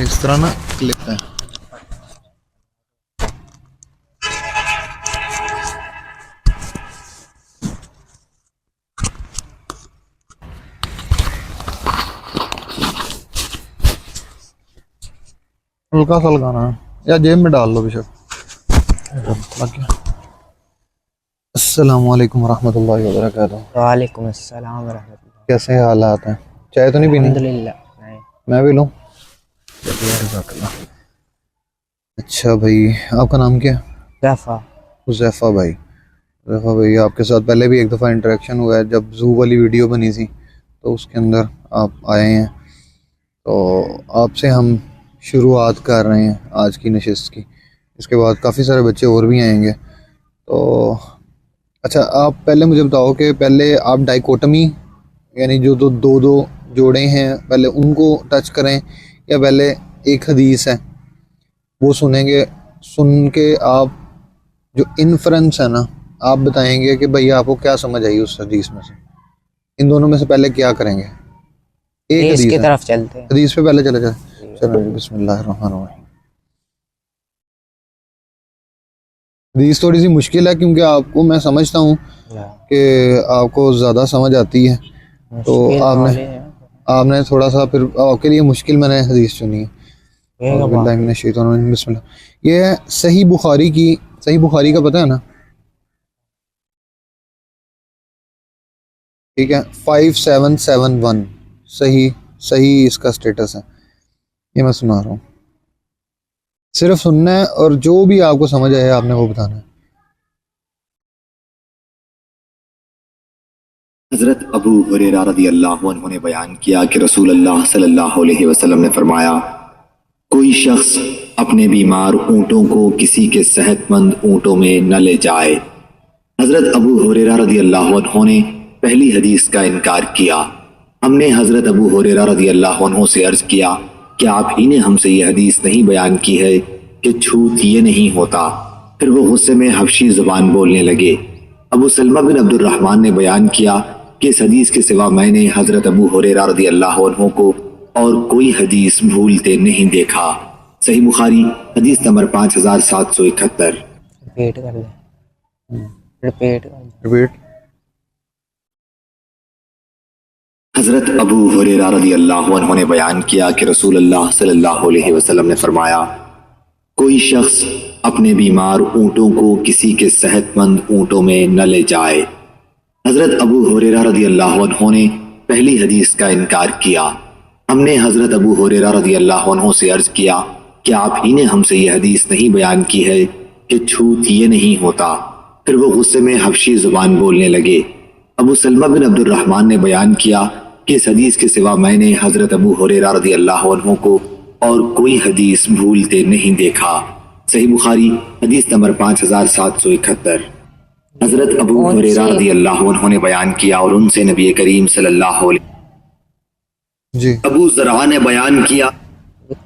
इस तरह ना क्लिप है। हल्का सा लगाना है या जेब में डाल लो बेशक। अस्सलाम वालेकुम रहमतुल्लाहि व बरकातहू। वालेकुम अस्सलाम व रहमतुल्लाह। कैसे हालात हैं? चाय तो नहीं पीनी? अल्हम्दुलिल्लाह नहीं। मैं भी लूँ? अच्छा भाई, आपका नाम क्या है? ज़फ़ा। हुज़ैफ़ा भाई। हुज़ैफ़ा भाई, आपके साथ पहले भी एक दफ़ा इंटरेक्शन हुआ है जब ज़ू वाली वीडियो बनी थी, तो उसके अंदर आप आए हैं। तो आपसे हम शुरुआत कर रहे हैं आज की नशिस्त की। इसके बाद काफ़ी सारे बच्चे और भी आएंगे। तो अच्छा, आप पहले मुझे बताओ कि पहले आप डाइकोटमी यानी जो दो दो दो जोड़े हैं पहले उनको टच करें, या पहले एक हदीस है वो सुनेंगे, सुन के आप जो इन्फ्रेंस है ना आप बताएंगे कि भैया आपको क्या समझ आई उस हदीस में से। इन दोनों में से पहले क्या करेंगे? एक हदीस हदीस की है, तरफ चलते हैं। हदीस पे पहले चले जाए। चलो बिस्मिल्लाहिर्रहमानिर्रहीम। हदीस थोड़ी सी मुश्किल है क्योंकि आपको मैं समझता हूँ कि आपको ज़्यादा समझ आती है, तो आपने थोड़ा सा फिर आपके लिए मुश्किल मैंने हदीस चुनी है। बिस्मिल्लाह। ये है सही बुखारी की, सही बुखारी का पता है ना? ठीक है, 5771 सही सही इसका स्टेटस है। ये मैं सुना रहा हूँ, सिर्फ सुनना है और जो भी आपको समझ आए आपने वो बताना है। हज़रत अबू हुरैरा रज़ियल्लाहु अन्हु ने बयान किया कि रसूल अल्लाह सल्लल्लाहु अलैहि वसल्लम ने फरमाया, कोई शख्स अपने बीमार ऊँटों को किसी के सेहतमंद ऊँटों में न ले जाए। हज़रत अबू हुरैरा रज़ियल्लाहु अन्हु ने पहली हदीस का इनकार किया। हमने हज़रत अबू हुरैरा रज़ियल्लाहु अन्हु से अर्ज़ किया कि आप ही ने हमसे ये हदीस नहीं बयान की है कि छूत ये नहीं होता। फिर वो गुस्से में हबशी ज़ुबान बोलने लगे। अबू सलमा बिन अब्दुर्रहमान ने बयान किया कि इस हदीस के सिवा मैंने हज़रत अबू हुरैरा रज़ियल्लाहु अन्हु को और कोई हदीस भूलते नहीं देखा। सही बुखारी हदीस नंबर 5771। रिपीट कर ले, रिपीट कर ले। रिपीट। हज़रत अबू हुरैरा रज़ियल्लाहु अन्हु ने बयान किया कि रसूल अल्लाह सल्लल्लाहु अलैहि वसल्लम ने फरमाया, कोई शख्स अपने बीमार ऊँटों को किसी के सेहतमंद ऊँटों में न ले जाए। हज़रत अबू हुरैरा रज़ियल्लाहु अन्हु ने पहली हदीस का इनकार किया। हमने हज़रत अबू हुरैरा रज़ियल्लाहु अन्हु से अर्ज़ किया कि आप ही ने हमसे ये हदीस नहीं बयान की है कि छूत ये नहीं होता। फिर वो गुस्से में हबशी ज़ुबान बोलने लगे। अबू सलमा बिन अब्दुर्रहमान ने बयान किया कि इस हदीस के सिवा मैंने हज़रत अबू हुरैरा रज़ियल्लाहु अन्हु को और कोई हदीस भूलते नहीं देखा। सही बुखारी हदीस नंबर 5771। हज़रत अबू हुरैरा रज़ियल्लाहु अन्हु ने बयान किया और उनसे नबी करीम सल्लल्लाहु अलैहि जी, अबू ज़रआ ने बयान किया।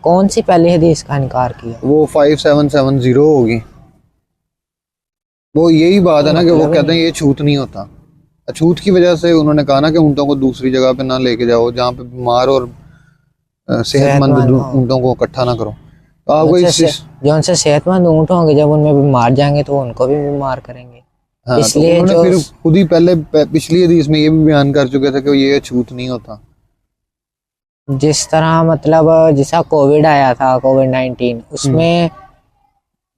कौन सी पहली हदीस का इनकार किया? वो 5770 होगी। वो यही बात है ना कि वो कहते हैं ये छूत नहीं होता। छूत की वजह से उन्होंने कहा ना कि ऊँटों को दूसरी जगह पे ना लेके जाओ जहाँ पे बीमार और सेहतमंद ऊँटों को इकट्ठा ना करो। तो आपको जो उनसे सेहतमंद ऊँट होंगे जब उनमें बीमार जाएंगे तो उनको भी बीमार करेंगे। हाँ, इसलिए तो जो फिर खुद ही पहले पिछली हदीस में ये भी बयान कर चुके थे कि ये छूत नहीं होता। जिस तरह मतलब जैसा कोविड आया था, कोविड-19, उसमें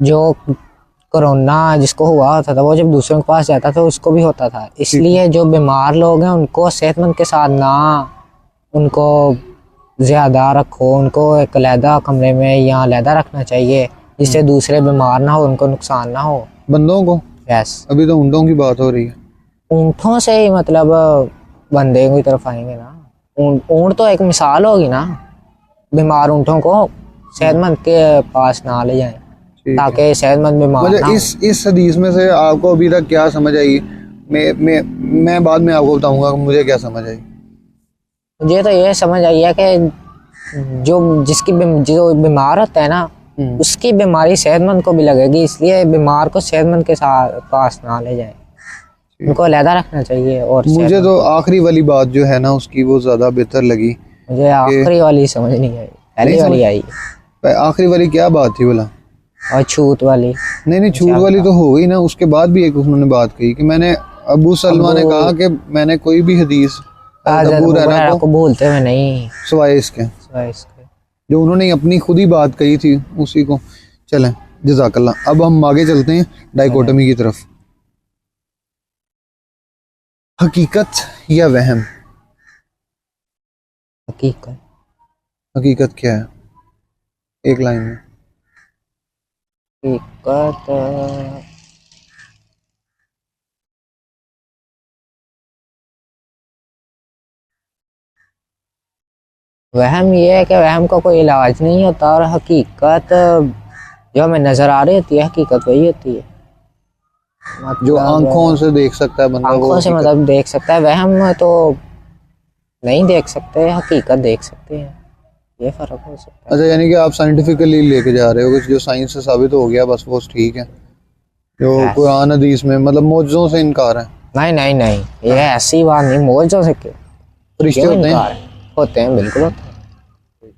जो कोरोना जिसको हुआ होता था वो जब दूसरों के पास जाता था उसको भी होता था। इसलिए जो बीमार लोग हैं उनको सेहतमंद के साथ ना उनको ज़्यादा रखो, उनको एक अलहदा कमरे में या अलहदा रखना चाहिए जिससे दूसरे बीमार ना हो, उनको नुकसान ना हो। बंदों को यस, अभी तो ऊँटों की बात हो रही है। ऊँटों से ही मतलब बंदे की तरफ आएंगे ना। ऊँट तो एक मिसाल होगी ना, बीमार ऊँटों को सेहतमंद के पास ना ले जाएं ताकि सेहतमंद बीमार ना हो। इस हदीस में से आपको अभी तक क्या समझ आई? मैं बाद में आपको बताऊंगा मुझे क्या समझ आई। मुझे तो ये समझ आई है कि जो बीमार होता है ना उसकी बीमारी सेहतमंद को भी लगेगी, इसलिए बीमार को सेहतमंद के साथ पास ना ले जाए, उनको अलहदा रखना चाहिए। और मुझे तो आखिरी वाली बात जो है ना उसकी वो ज़्यादा बेहतर लगी। मुझे आखिरी वाली समझ नहीं आई। पहली नहीं वाली समझ- आई आखिरी वाली क्या बात थी बोला? और छूत वाली। नहीं छूट वाली तो हो गई ना, उसके बाद भी एक उन्होंने बात कही कि मैंने अबू सलमा ने कहा कि मैंने कोई भी हदीस हज़रत अबू अबू हुरैरा हुरैरा को को भूलते हुए नहीं, सिवाय इसके सिवाय इसके। जो उन्होंने अपनी खुद ही बात कही थी उसी को। चलें, जज़ाकल्लाह। अब हम आगे चलते हैं डाइकोटमी की तरफ। हकीकत या वहम? हकीकत। हकीकत क्या है एक लाइन में? हकीकत वहम ये है कि वहम का कोई इलाज नहीं होता, और हकीकत जो हमें नजर आ रही होती है, हकीकत वही होती है। जो मतलब आंखों से देख सकता है बंदा वो आंखों से हकीकत। मतलब देख सकता है, वहम तो नहीं देख सकते, हकीकत देख सकते हैं, ये फर्क हो सकता है। अच्छा, यानी कि आप साइंटिफिकली लेके जा रहे हो कि जो साइंस से साबित हो गया बस वो ठीक है, जो Yes. कुरान हदीस में मतलब मौजज़ों से इनकार है। नहीं नहीं नहीं, ये ऐसी बात नहीं, मौजों से क्यों फरिश्ते क्यों होते इनकार हैं? है? होते हैं, बिल्कुल होते हैं,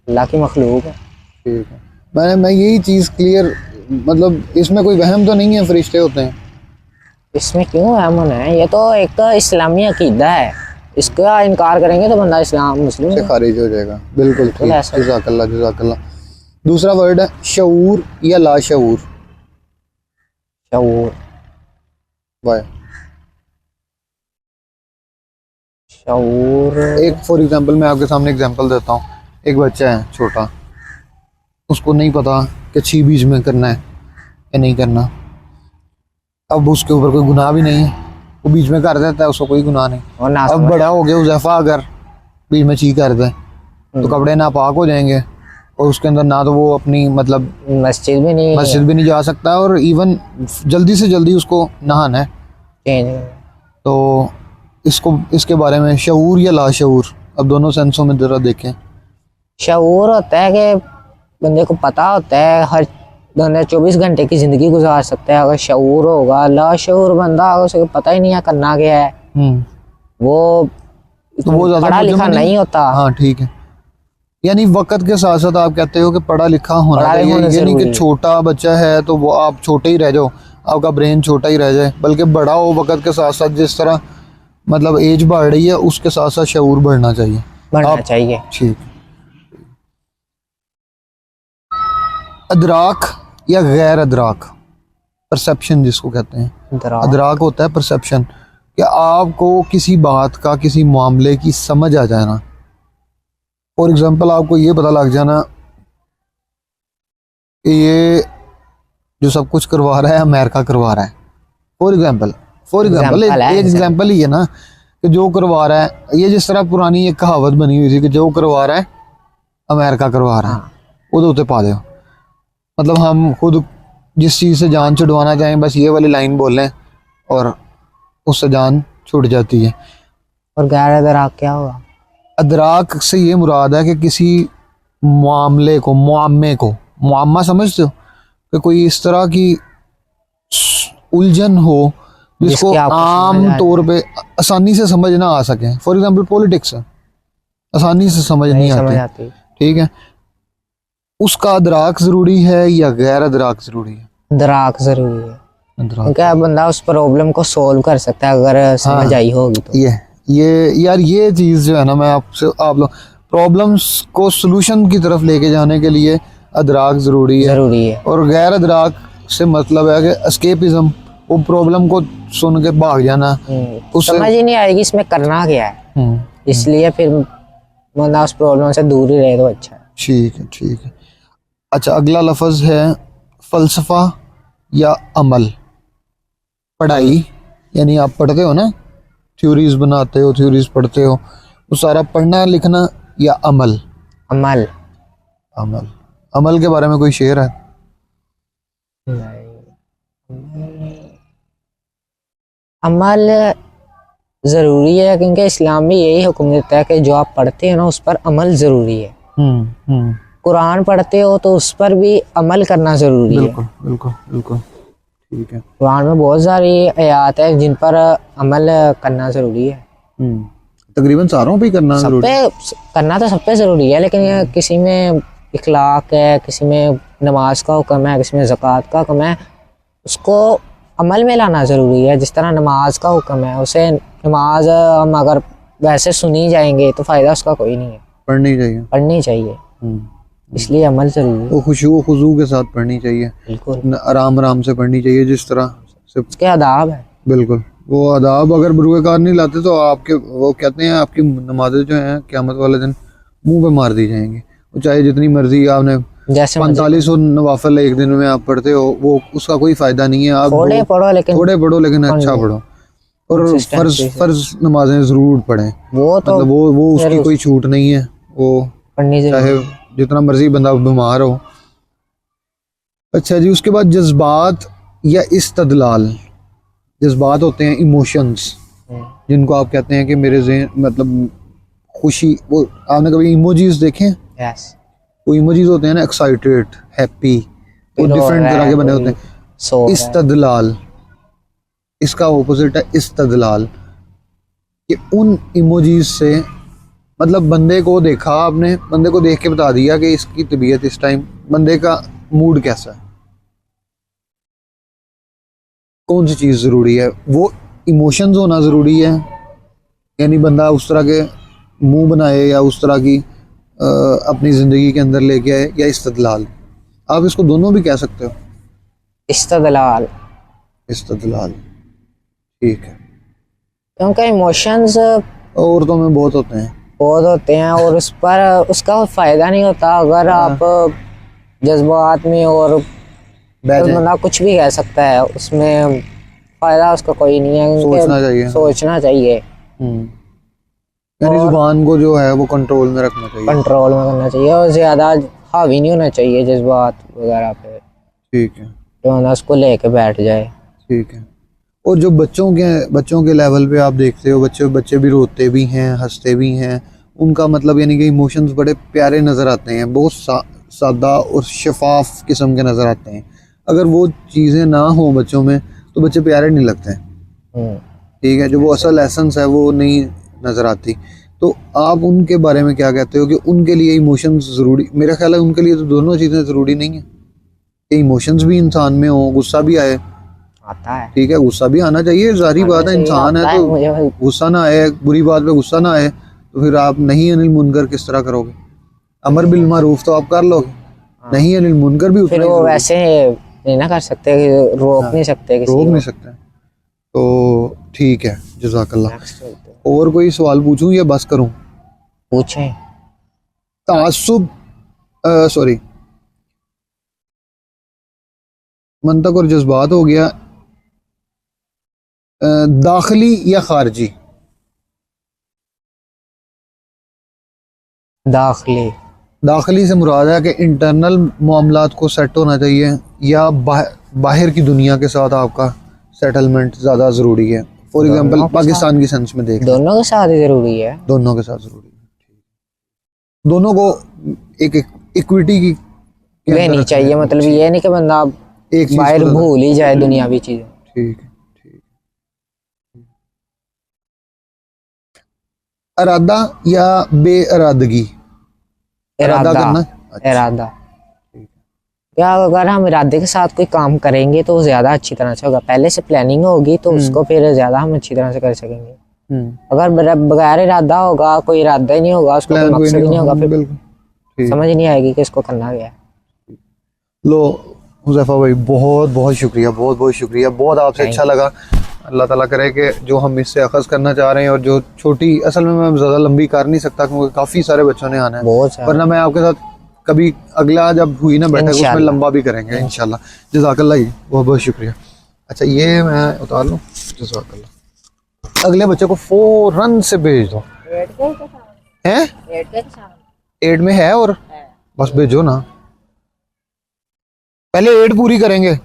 अल्लाह की मखलूक है। ठीक है, मैं यही चीज़ क्लियर, मतलब इसमें कोई वहम तो नहीं है फरिश्ते होते हैं? इसमें क्यों वहम होना है, ये तो एक इस्लामी अकीदा है, इसका इनकार करेंगे तो बंदा इस्लाम मुस्लिम से है। खारिज हो जाएगा। बिल्कुल ठीक, ऐसा ही। जज़ाकल्लाह जज़ाकल्लाह। दूसरा वर्ड है शऊर या लाशऊर? शऊर। वाह। शऊर। एक फॉर एग्जांपल मैं आपके सामने एग्जांपल देता हूँ। एक बच्चा है छोटा, उसको नहीं पता कि छी बीच में करना है या नहीं करना। अब उसके ऊपर कोई गुनाह भी नहीं है, वो बीच में कर देता है, उसको कोई गुनाह नहीं। और ना अब बड़ा हो गया उज़ैफा अगर बीच में छी कर दे तो कपड़े नापाक हो जाएंगे, और उसके अंदर ना तो वो अपनी मतलब मस्जिद भी नहीं मस्जिद भी नहीं जा सकता, और इवन जल्दी से जल्दी उसको नहाना है। चेंज। तो इसको इसके बारे में शऊर या लाशऊर, अब दोनों सेंसों में ज़रा देखें। शऊर होता है कि बंदे को पता होता है, हर बंदा 24 घंटे की जिंदगी गुजार सकता है अगर शऊर होगा। लाशऊर बंदा उसे पता ही नहीं है करना क्या है, वो तो वो ज़्यादा पढ़ा मुझे लिखा में नहीं होता। हाँ ठीक है, यानी वक्त के साथ साथ आप कहते हो कि पढ़ा लिखा होना पढ़ा चाहिए, होना ये नहीं जरूरी कि है। छोटा बच्चा है तो वो आप छोटे ही रह जाओ, आपका ब्रेन छोटा ही रह जाए, बल्कि बड़ा हो वक्त के साथ साथ। जिस तरह मतलब एज बढ़ रही है उसके साथ साथ शऊर बढ़ना चाहिए। बढ़ना चाहिए। ठीक। अदराक या गैर अदराक? परसेप्शन जिसको कहते हैं। दरार। अदराक होता है परसेप्शन, कि आपको किसी बात का, किसी मामले की समझ आ जाना। फॉर एग्जांपल आपको ये पता लग जाना कि ये जो सब कुछ करवा रहा है अमेरिका करवा रहा है। फॉर एग्जांपल एक Example है, एग्जांपल ही है ना, कि जो करवा रहा है, ये जिस तरह पुरानी एक कहावत बनी हुई थी कि जो करवा रहा है अमेरिका करवा रहा है, हाँ। वो तो पा दो। मतलब हम खुद जिस चीज़ से जान छुड़वाना चाहें बस ये वाली लाइन बोल लें और उससे जान छूट जाती है। और गैर दरार क्या हुआ? अदराक से ये मुराद है कि किसी मामले को, मुआम्मा समझते हो, कि कोई इस तरह की उलझन हो जिसको जिसकी आपको समझ आम आ तौर पे आसानी से समझ ना आ सके। फॉर एग्जांपल पॉलिटिक्स आसानी से समझ नहीं समझ आती, आती। ठीक है, उसका अदराक ज़रूरी है या गैर अदराक ज़रूरी है? दराक जरूरी है, अदराक। क्योंकि बंदा उस प्रॉब्लम को सोल्व कर सकता है अगर समझ आई होगी तो। ये यार ये चीज़ जो है ना, मैं आपसे आप लोग प्रॉब्लम्स को सलूशन की तरफ लेके जाने के लिए अदराक ज़रूरी है। और गैर अदराक से मतलब है कि एस्केपिज्म, वो प्रॉब्लम को सुन के भाग जाना, उससे समझ ही नहीं आएगी इसमें करना क्या है, इसलिए फिर बंदा उस प्रॉब्लम से दूर ही रहे तो अच्छा है। ठीक है। अच्छा, अगला लफ्ज़ है फ़लसफ़ा या अमल? पढ़ाई, यानी आप पढ़ते हो ना, थ्योरीज बनाते हो, थ्योरीज पढ़ते हो, वो सारा पढ़ना लिखना, या अमल? अमल। अमल के बारे में कोई शेर है? अमल जरूरी है, क्योंकि इस्लाम में यही हुक्म देता है कि जो आप पढ़ते हो ना उस पर अमल जरूरी है। कुरान पढ़ते हो तो उस पर भी अमल करना जरूरी है। बिल्कुल ठीक है। कुरान में बहुत सारी आयत है जिन पर अमल करना जरूरी है। तकरीबन सारों पे करना सब जरूरी है। पे करना तो सब पे जरूरी है, लेकिन ये किसी में इखलाक है, किसी में नमाज का हुक्म है, किसी में ज़कात का हुक्म है, उसको अमल में लाना ज़रूरी है। जिस तरह नमाज का हुक्म है, उसे नमाज हम अगर वैसे सुनी जाएंगे तो फ़ायदा उसका कोई नहीं है, पढ़नी चाहिए। पढ़नी चाहिए, इसलिए अमल ज़रूरी है। वो खुशू खुजू के साथ पढ़नी चाहिए, बिल्कुल, आराम आराम से पढ़नी चाहिए, जिस तरह से उसके आदाब है। बिल्कुल। वो आदाब अगर बुरुएकार नहीं लाते तो आपके, वो कहते हैं आपकी नमाजें जो हैं क़यामत वाले दिन मुंह पे मार दी जाएंगी। वो चाहे जितनी मर्जी आपने जैसे 45 नवाफिल एक दिन में आप पढ़ते हो, वो उसका कोई फायदा नहीं है। आप थोड़े पढ़ो लेकिन अच्छा पढ़ो, और फर्ज नमाजें जरूर पढ़ें। वो तो मतलब वो उसकी कोई छूट नहीं है, वो पढ़नी चाहे जितना मर्जी बंदा बीमार हो। अच्छा जी, उसके बाद जज्बात या इस्तदलाल। जज्बात होते हैं इमोशंस, जिनको आप कहते हैं कि मेरे ज़हन मतलब खुशी, वो आपने कभी इमोजीज देखे हैं? यस, वो इमोजीज होते हैं ना, एक्साइटेड, हैप्पी, वो डिफरेंट तरह के बने होते हैं। इस्तदलाल, इसका ऑपोजिट है इस्तदलाल, कि उन इमोजीज से मतलब बंदे को देखा आपने, बंदे को देख के बता दिया कि इसकी तबीयत इस टाइम, बंदे का मूड कैसा है, कौन सी चीज़ ज़रूरी है, वो इमोशंस होना ज़रूरी है। यानी बंदा उस तरह के मुंह बनाए या उस तरह की अपनी ज़िंदगी के अंदर लेके आए, या इस्तदलाल, आप इसको दोनों भी कह सकते हो। इस्तदलाल, इस्तदलाल, ठीक है। क्योंकि इमोशंस औरतों में बहुत होते हैं, और उस पर उसका फ़ायदा नहीं होता अगर आप जज्बात में, और बंदा कुछ भी कह सकता है, उसमें फ़ायदा उसका कोई नहीं है। सोचना चाहिए। यानी जुबान को जो है वो कंट्रोल में रखना चाहिए, कंट्रोल में करना चाहिए, और ज़्यादा हावी नहीं होना चाहिए जज्बात वगैरह पे, ठीक है, तो बंदा उसको लेके बैठ जाए। ठीक है। और जो बच्चों के लेवल पे आप देखते हो, बच्चे भी रोते भी हैं, हंसते भी हैं, उनका मतलब यानी कि इमोशंस बड़े प्यारे नज़र आते हैं, बहुत सादा और शफाफ किस्म के नज़र आते हैं। अगर वो चीज़ें ना हो बच्चों में तो बच्चे प्यारे नहीं लगते हैं, ठीक है। जो वो असल एसेंस है वो नहीं नज़र आती। तो आप उनके बारे में क्या कहते हो कि उनके लिए इमोशंस ज़रूरी? मेरा ख्याल है उनके लिए तो दोनों चीज़ें ज़रूरी नहीं है, कि इमोशंस भी इंसान में हो, गुस्सा भी आए, आता है, ठीक है, गुस्सा भी आना चाहिए, जारी बात है, इंसान है तो गुस्सा ना आए, बुरी बात पे गुस्सा ना आए, तो फिर आप नहीं अनिल मुनकर किस तरह करोगे? अमर बिल मारूफ तो आप कर लोगे, नहीं अनिल मुनकर भी फिर वो वैसे नहीं ना कर सकते, रोक नहीं सकते, रोक नहीं सकते। तो ठीक है, जज़ाकल्लाह। और कोई सवाल पूछूं या बस करूं? पूछें। तासुब, सॉरी, मंतक और जज्बात हो गया। दाखिली या खारजी? दाखिली से मुराद है कि इंटरनल मामलात को सेट होना चाहिए, या बाहर की दुनिया के साथ आपका सेटलमेंट ज़्यादा ज़रूरी है। फॉर एग्जांपल पाकिस्तान की सेंस में देख, दोनों के साथ ही ज़रूरी है, दोनों के साथ ज़रूरी है, दोनों को एक इक्विटी की लेनी चाहिए। मतलब ये नहीं कि बंदा एक बाहर भूल ही जाए दुनियावी चीज़ें। ठीक है, ठीक। इरादा या बेइरादगी? इरादा करना, इरादा। या अगर हम इरादे के साथ कोई काम करेंगे तो ज़्यादा अच्छी तरह से होगा, पहले से प्लानिंग होगी तो उसको फिर ज़्यादा हम अच्छी तरह से कर सकेंगे। अगर बगैर इरादा होगा, कोई इरादा ही नहीं होगा, उसको कोई मकसद ही नहीं होगा, फिर समझ नहीं आएगी कि इसको करना क्या है। लो हुज़ैफा भाई, बहुत बहुत शुक्रिया, बहुत बहुत शुक्रिया, बहुत आपसे अच्छा लगा। अल्लाह ताला करे कि जो हम इससे अखज़ करना चाह रहे हैं, और जो छोटी, असल में मैं ज़्यादा लंबी कर नहीं सकता क्योंकि काफ़ी सारे बच्चों ने आना है, वरना मैं आपके साथ कभी अगला जब हुई ना बैठक उसमें लंबा भी करेंगे इंशाल्लाह। जज़ाकल्लाह, बहुत बहुत शुक्रिया। अच्छा, ये मैं उतार लूँ, जज़ाकल्लाह। अगले बच्चे को फौरन से भेज दो। हैं? 8 में है, और बस भेजो ना, पहले 8 पूरी करेंगे।